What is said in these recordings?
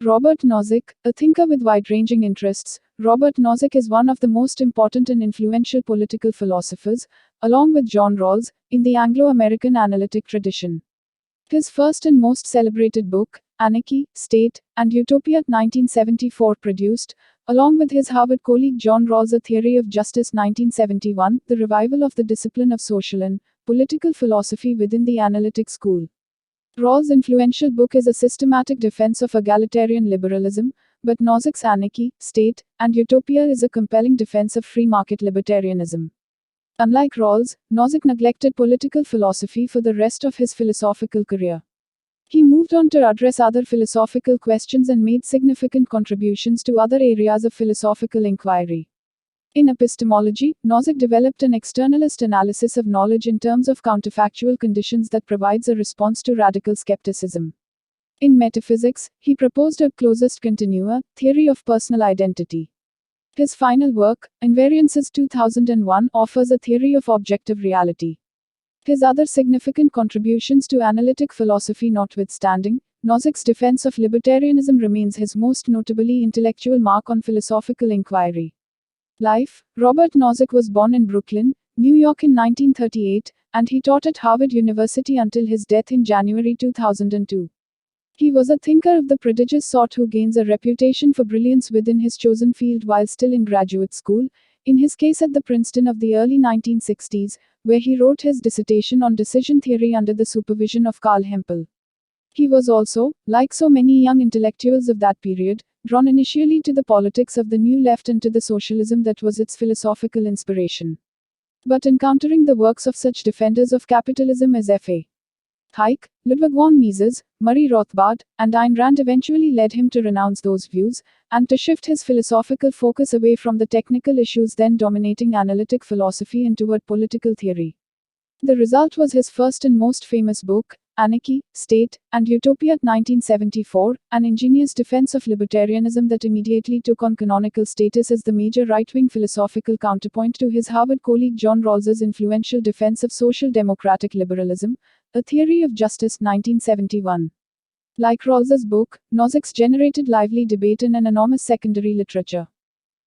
Robert Nozick, a thinker with wide-ranging interests, Robert Nozick is one of the most important and influential political philosophers, along with John Rawls, in the Anglo-American analytic tradition. His first and most celebrated book, Anarchy, State, and Utopia 1974 produced, along with his Harvard colleague John Rawls, A Theory of Justice 1971, the revival of the discipline of social and political philosophy within the analytic school. Rawls' influential book is a systematic defense of egalitarian liberalism, but Nozick's Anarchy, State, and Utopia is a compelling defense of free market libertarianism. Unlike Rawls, Nozick neglected political philosophy for the rest of his philosophical career. He moved on to address other philosophical questions and made significant contributions to other areas of philosophical inquiry. In epistemology, Nozick developed an externalist analysis of knowledge in terms of counterfactual conditions that provides a response to radical skepticism. In metaphysics, he proposed a closest continua theory of personal identity. His final work, Invariances 2001, offers a theory of objective reality. His other significant contributions to analytic philosophy notwithstanding, Nozick's defense of libertarianism remains his most notably intellectual mark on philosophical inquiry. Life: Robert Nozick was born in Brooklyn, New York in 1938, and he taught at Harvard University until his death in January 2002. He was a thinker of the prodigious sort who gains a reputation for brilliance within his chosen field while still in graduate school, in his case at the Princeton of the early 1960s, where he wrote his dissertation on decision theory under the supervision of Carl Hempel. He was also, like so many young intellectuals of that period, drawn initially to the politics of the New Left and to the socialism that was its philosophical inspiration. But encountering the works of such defenders of capitalism as F.A. Hayek, Ludwig von Mises, Murray Rothbard, and Ayn Rand eventually led him to renounce those views, and to shift his philosophical focus away from the technical issues then dominating analytic philosophy and toward political theory. The result was his first and most famous book, Anarchy, State, and Utopia 1974, an ingenious defense of libertarianism that immediately took on canonical status as the major right-wing philosophical counterpoint to his Harvard colleague John Rawls's influential defense of social democratic liberalism, A Theory of Justice 1971. Like Rawls's book, Nozick's generated lively debate and an enormous secondary literature.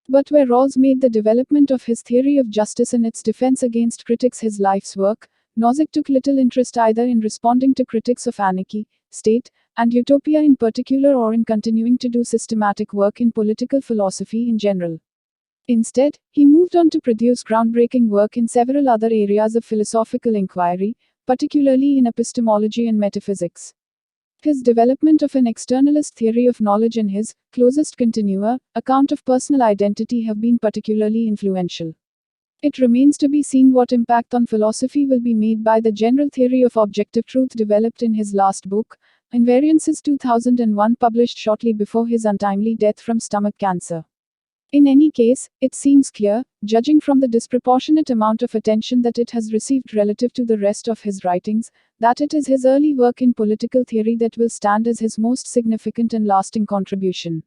But where Rawls made the development of his theory of justice and its defense against critics his life's work, Nozick took little interest either in responding to critics of Anarchy, State, and Utopia in particular or in continuing to do systematic work in political philosophy in general. Instead, he moved on to produce groundbreaking work in several other areas of philosophical inquiry, particularly in epistemology and metaphysics. His development of an externalist theory of knowledge and his closest continua account of personal identity have been particularly influential. It remains to be seen what impact on philosophy will be made by the general theory of objective truth developed in his last book, Invariances 2001, published shortly before his untimely death from stomach cancer. In any case, it seems clear, judging from the disproportionate amount of attention that it has received relative to the rest of his writings, that it is his early work in political theory that will stand as his most significant and lasting contribution.